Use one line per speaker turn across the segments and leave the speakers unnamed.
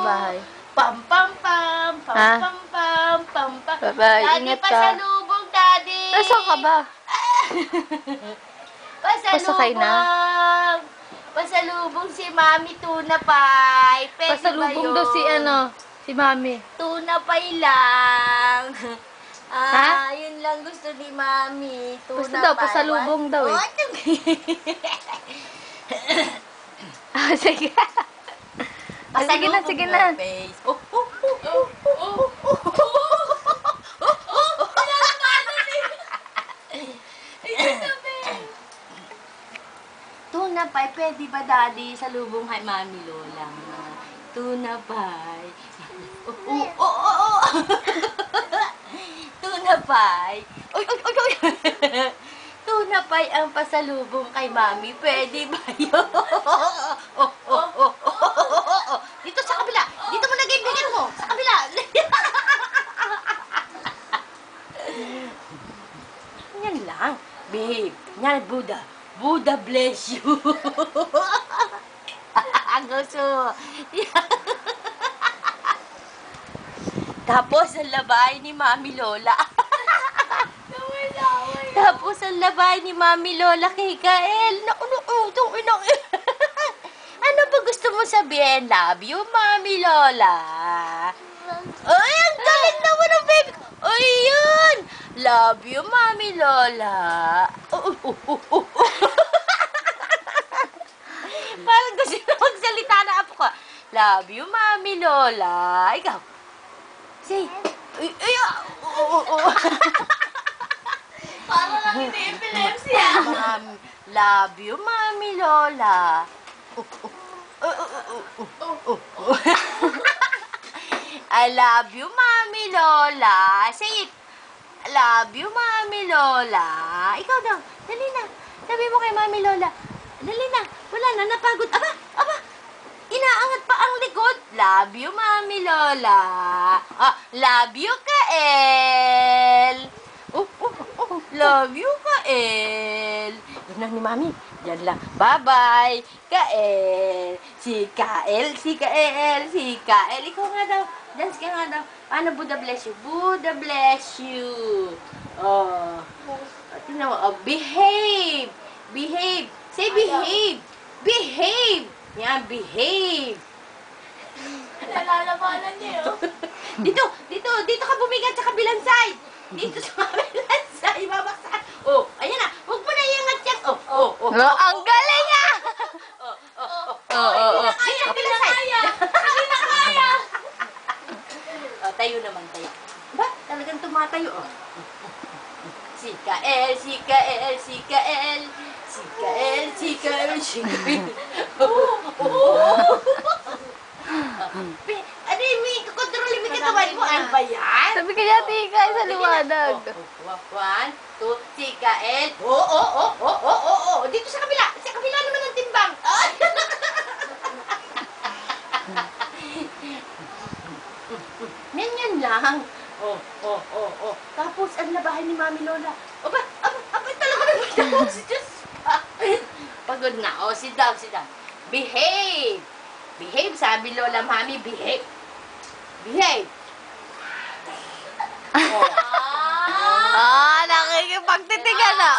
bahay.
Pam pam pam, pam
Ha?
pam pam, pam pam.
Bye-bye,
Daddy,
ingat ka.
pasalubong, Daddy.
Nasaan ka ba? Pasakay
Pasalubong.
na?
Pasalubong si Mami Tuna Pie. Pwede
Pasalubong
ba
daw si
yun?
si Mami.
Tuna Pie lang.
Ha?
Yun lang gusto ni Mami. Tuna
Basta daw,
Pie.
pasalubong daw eh. Sige. Sige na, sige na.
Tuna Pie, pwede ba, Daddy? Salubong kay Mami Lola. Tuna Pie. Tuna Pie. Uy. Tuna Pie ang pasalubong kay Mami. Pwede ba yun? Dito sa kabila. Dito mo lagay bigyan mo. Sa kabila. Yan lang. Babe. Yan, Buddha. Buddha bless you. Ang gusto. Tapos, ang labay ni Mami Lola. Tapos, ang labay ni Mami Lola kay Kael. Ano ba gusto mo sabihin? Love you, Mami Lola. Ay, ang galing naman ng baby. Ay, yun. Love you, Mami Lola. Parang gusto na magsalita na apo ko. Love you, Mami Lola. Ikaw. Say.
Para lang ini-epilepsy
Love you, Mami Lola. I love you, Mami Lola. Say it. I love you, Mami Lola. Ikaw daw. Dali na. Sabi mo kay Mami Lola. Dali na. Wala na. Napagod. Aba. Inaangat pa ang likod. Love you, Mami Lola. Love you, Kael. Love you, Kael. Yun lang ni Mami. Yan lang. Bye-bye. Kael. Si Kael. Ikaw nga daw. Dance ka nga daw. Paano Buddha bless you? Buddha bless you. Oh. Tingnan mo. Behave. Behave. Say behave. Behave. Yan, behave.
Nalalabanan niyo.
Dito ka bumigat sa kabilang side. Dito sa kabilang side. Babaksakan. Oh, ayan na. Huwag mo na iangat yan.
Ang galing ah!
Hindi na kaya. Tayo naman, tayo. Ba? Talagang tumatayo. Si Kael. Ano yung may kontrol yung katawan mo? Ano ba yan?
Sabi ka niya, tigay sa liwanag.
1, 2, si Kael. Dito sa kabila. Sa kabila naman ang timbang. Yan lang. Tapos, ang labahan ni Mami Lola. Aba, talaga naman si Diyos. Pagod na. Sit down. Behave. Behave, sabi Lola Mami, behave.
Nakikipagtitigan na.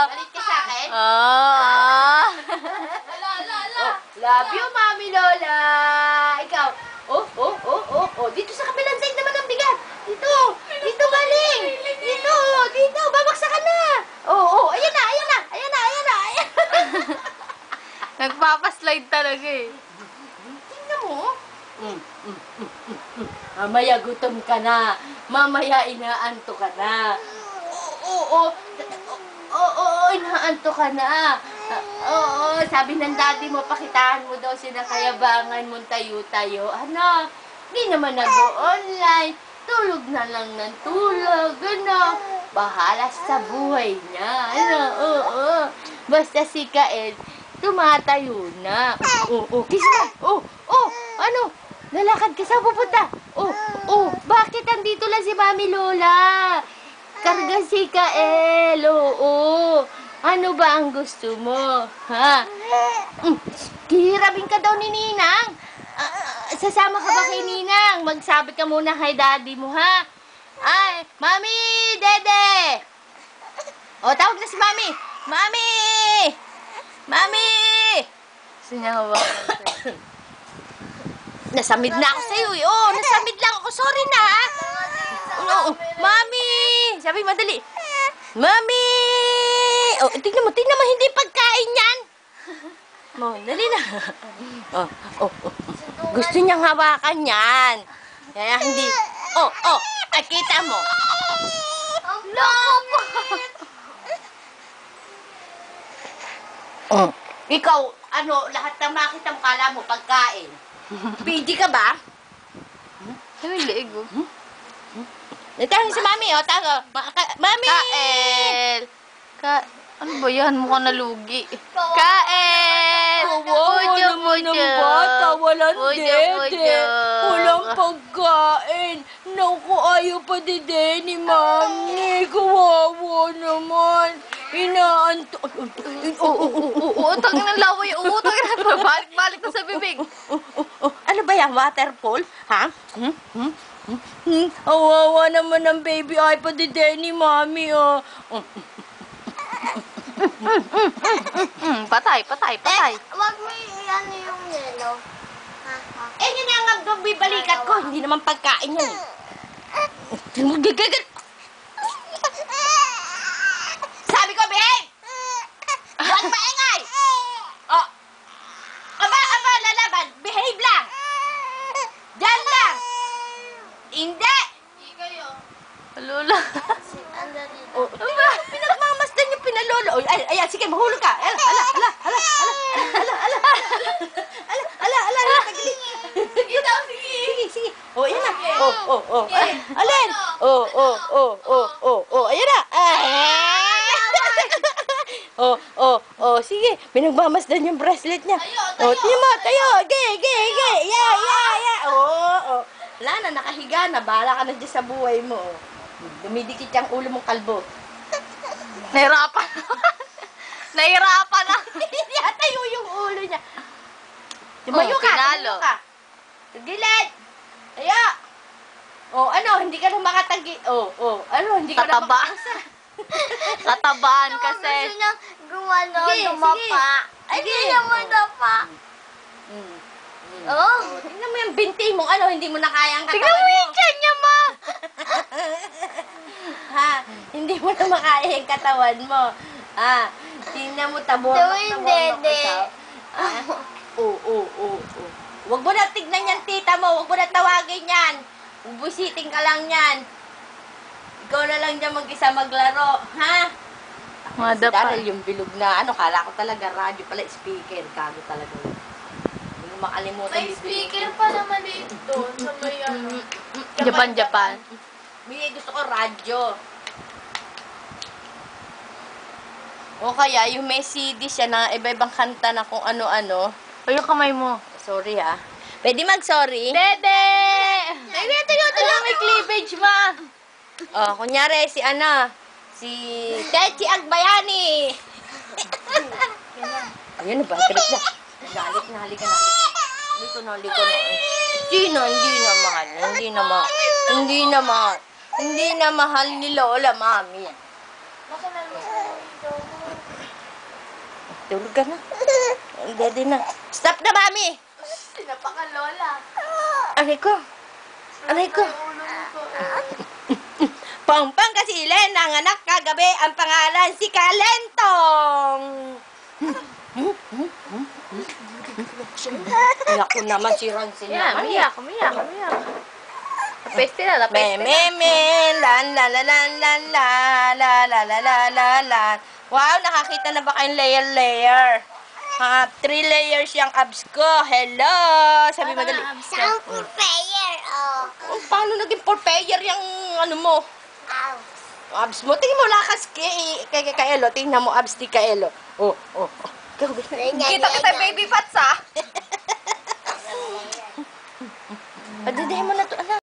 Galit ka sa akin? Love you, Mami Lola. Ikaw. Dito sa kabilang side naman ang bigat. Dito galing. Dito. Babaksakan na. Ayan na.
Nagpapaslide talaga eh.
Tingnan mo. Mamaya gutom ka na. Mamaya inaanto ka na. Inaanto ka na. Sabi ng daddy mo, pakitaan mo daw sinakayabangan mong tayo-tayo. Ano? Di naman nag-online. Tulog na lang ng tulog. Ano? Bahala sa buhay niya. Ano? Basta si Kael, tumatayo na. Kiss na. Ano? Lalakad ka sa pupunta. Bakit andito lang si Mami Lola? Karga si Kael. Ano ba ang gusto mo? Ha? Hihirapin ka daw ni Ninang. sasama ka ba kay Ninang? Magsabi ka muna kay daddy mo, ha? Ay, Mami! Dede! O, tawag na si Mami! Mami! Mami!
Gusto niya hawakan.
Nasamid na ako sa'yo, eh. Oh, nasamid lang ako. Sorry na, ha? Oo. Mami! Sabi, madali. Mami! Oh, tingnan mo, hindi pagkain yan. Oh, dali na. Oh. Gusto niyang hawakan yan. Kaya hindi. Oh, ay, kita mo.
Loko po!
Ikaw, lahat ng makita mo, kala mo, pagkain. Pidi ka ba?
Ay, liig oh.
Nagtanong si Mami, oh, Mami!
Kael! Ano ba yan? Mukhang nalugi. Kael! Pujo, pujo.
Walang
Pujo, pujo.
Walang pagkain. Naku, ayaw pa dede ni Mami. Kawawa naman. Inaanto.
Utang ng laway. Utang ng balik na sa bibig.
Ano ba yan? Waterfall? Ha? Awawa naman ng baby. Ay pa dede ni Mami, oh.
Patay.
Wag mo yan yung yellow.
Eh, yun nga nga bibalikat ko. Hindi naman pagkain yan, eh. Sabi ko, behave! Huwag maingay! Oh. Aba, lalaban. Behave lang. Diyan lang. Hindi.
Lula.
Oh, pinagmamasdan yung pinalolo. Oh, ay, sige, mahulog ka. Ala. Sige daw, sige. Oh, ayan na. Oh. Alin? Oh, ayan na. Oh, sige. Pinagmamasdan yung bracelet niya. Oh, tingnan mo, tayo. Gay. Yeah. Oh. Wala na, nakahiga na. Bahala ka na dyan sa buhay mo. Dumidikit yung ulo mong kalbo.
Nahirapan na.
Hindi tayo yung ulo niya. Tumayo ka.
Pinalo.
Gilid. Tayo. Oh, hindi ka na makatagi. Oh, hindi ka na
Kataba. Katabaan kasi.
Gusto niya gumano,
Sige.
dumapa. Ay,
Sige.
hindi niya madapa.
Oh, tingnan mo yung binti mo. Hindi mo na kayang katawan
Tingnan mo yung tiyan niya, ma!
Ha? Hindi mo na makaya yung katawan mo. Tingnan mo, tabor.
Gawin, Dede.
Oo. Huwag mo na tignan yan, tita mo. Huwag mo na tawagin yan. Bubusiting ka lang yan. Ikaw na lang dyan mag-isa maglaro. Ha?
Mada pa.
Dahil yung bilog na, kala ko talaga radyo pala, speaker. Kago talaga yun. Hindi mo makalimutan
May
yung bilog.
speaker pa naman dito doon sa may
Japan.
May gusto ko radyo. O kaya, yung may CD siya na iba-ibang kanta na kung ano-ano.
O yung kamay mo.
Sorry, ha. Pwede mag-sorry?
Dede! Tayo, may cleavage, ma!
Oh, kunyari, si Techi Agbayani. Ayun na ba? Trip na. Galit na, halika na. Halika na. Hindi na mahal ni Lola, Mami. Tulog ka na. Dede na. Stop na, Mami!
Sinapakan Lola.
Aray ko. Pongpong Kasilen, nanganak kagabi, ang pangalan si Kalentong. Iyak ko naman si Ronsin naman.
Umiyak. Peste na.
Lan. Wow, nakakita na ba kayong layer? 3 layers yung abs ko. Hello! Sabi madali.
Saan po player?
Paano naging 4 player yung mo? Abs mo. Tingnan mo lakas kay Kaelo. Tingnan mo abs ni Kaelo. Oh.
Kita baby fats, ha?
Padidihin mo na to, anak.